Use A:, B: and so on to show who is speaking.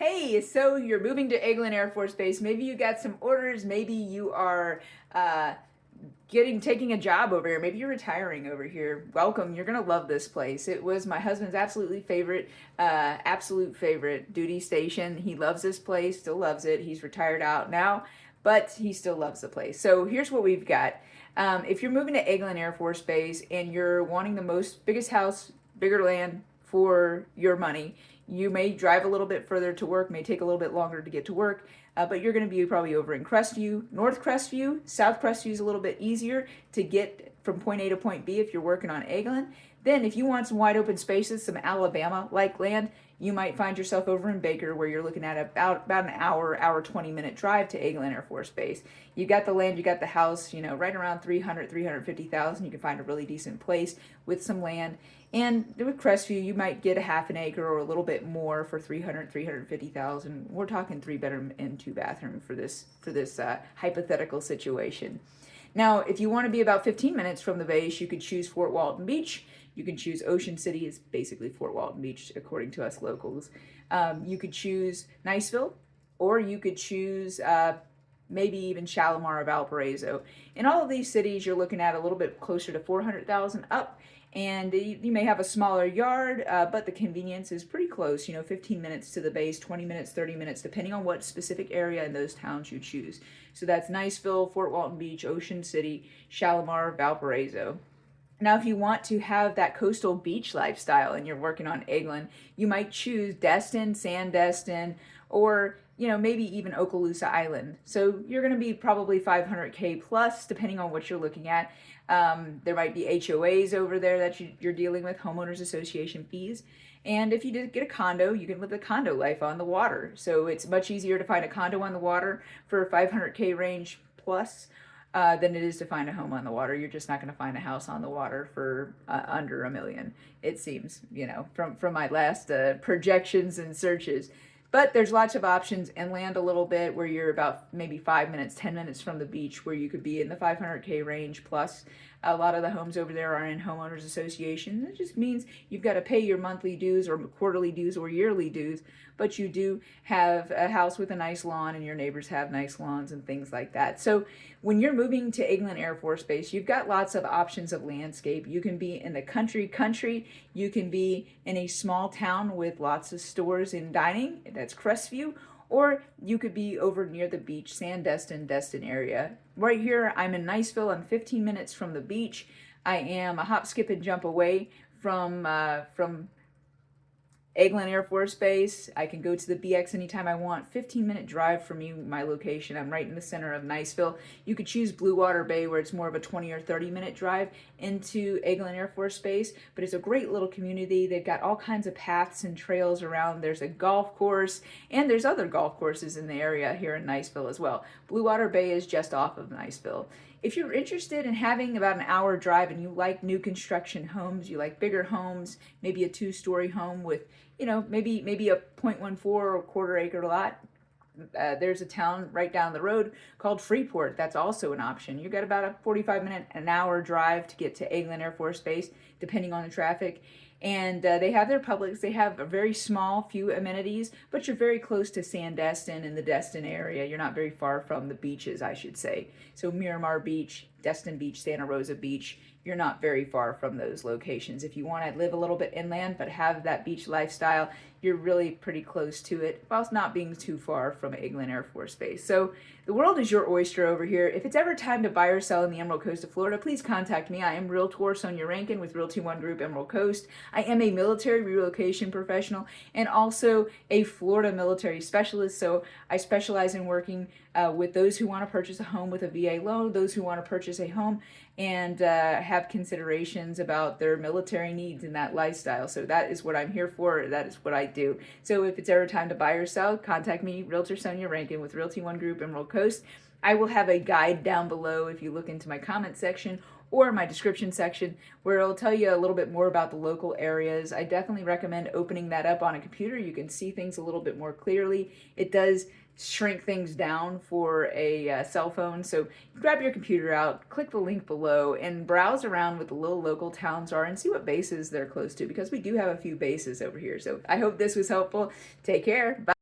A: Hey, so you're moving to Eglin Air Force Base. Maybe you got some orders. Maybe you are uh, taking a job over here. Maybe you're retiring over here. Welcome. You're gonna love this place. It was my husband's absolute favorite duty station. He loves this place. Still loves it. He's retired out now, but he still loves the place. So here's what we've got. If you're moving to Eglin Air Force Base and you're wanting the biggest house, bigger land for your money, you may drive a little bit further to work, may take a little bit longer to get to work, but you're going to be probably over in Crestview, North Crestview. South Crestview is a little bit easier to get from point A to point B if you're working on Eglin. Then if you want some wide open spaces, some Alabama-like land, you might find yourself over in Baker, where you're looking at about an hour 20-minute drive to Eglin Air Force Base. You got the land, you got the house, right around 350,000. You can find a really decent place with some land. And with Crestview, you might get a half an acre or a little bit more for 350,000. We're talking 3-bedroom and 2-bathroom for this hypothetical situation. Now, if you want to be about 15 minutes from the base, you could choose Fort Walton Beach. You can choose Ocean City. It's basically Fort Walton Beach, according to us locals. You could choose Niceville, or you could choose maybe even Shalimar or Valparaiso. In all of these cities, you're looking at a little bit closer to 400,000 up. And you may have a smaller yard, but the convenience is pretty close, 15 minutes to the base, 20 minutes, 30 minutes, depending on what specific area in those towns you choose. So that's Niceville, Fort Walton Beach, Ocean City, Shalimar, Valparaiso. Now, if you want to have that coastal beach lifestyle and you're working on Eglin, you might choose Destin, Destin, or maybe even Okaloosa Island. So you're going to be probably 500K plus, depending on what you're looking at. There might be HOAs over there that you're dealing with, homeowners association fees. And if you did get a condo, you can live the condo life on the water. So it's much easier to find a condo on the water for 500K range plus than it is to find a home on the water. You're just not going to find a house on the water for under $1 million, it seems, from my last projections and searches. But there's lots of options inland a little bit, where you're about maybe 5 minutes, 10 minutes from the beach, where you could be in the 500K range plus. A lot of the homes over there are in homeowners association. It just means you've got to pay your monthly dues or quarterly dues or yearly dues, but you do have a house with a nice lawn, and your neighbors have nice lawns and things like that. So when you're moving to Eglin Air Force Base, you've got lots of options of landscape. You can be in the country. You can be in a small town with lots of stores and dining. That's Crestview. Or you could be over near the beach, Destin area. Right here, I'm in Niceville. I'm 15 minutes from the beach. I am a hop, skip, and jump away from Eglin Air Force Base. I can go to the BX anytime I want. 15-minute drive from my location. I'm right in the center of Niceville. You could choose Blue Water Bay, where it's more of a 20 or 30-minute drive into Eglin Air Force Base, but it's a great little community. They've got all kinds of paths and trails around. There's a golf course, and there's other golf courses in the area here in Niceville as well. Blue Water Bay is just off of Niceville. If you're interested in having about an hour drive and you like new construction homes, you like bigger homes, maybe a 2-story home with, maybe a 0.14 or a quarter acre lot, there's a town right down the road called Freeport. That's also an option. You got about a 45-minute, an hour drive to get to Eglin Air Force Base, depending on the traffic. And they have their Publix. They have a very small few amenities, but you're very close to Destin and the Destin area. You're not very far from the beaches, I should say. So Miramar Beach, Destin Beach, Rosa Beach, you're not very far from those locations. If you want to live a little bit inland but have that beach lifestyle, you're really pretty close to it, whilst not being too far from Eglin Air Force Base. So the world is your oyster over here. If it's ever time to buy or sell in the Emerald Coast of Florida, please contact me. I am Realtor Sonia Rankin with Realty One Group Emerald Coast. I am a military relocation professional and also a Florida military specialist. So I specialize in working with those who want to purchase a home with a VA loan, those who want to purchase a home and have considerations about their military needs and that lifestyle. So that is what I'm here for. That is what I do. So if it's ever time to buy or sell, contact me, Realtor Sonia Rankin with Realty One Group Emerald Coast. I will have a guide down below if you look into my comment section or my description section, where it'll tell you a little bit more about the local areas. I definitely recommend opening that up on a computer. You can see things a little bit more clearly. It does shrink things down for a cell phone. So grab your computer out, click the link below, and browse around what the little local towns are and see what bases they're close to, because we do have a few bases over here. So I hope this was helpful. Take care. Bye.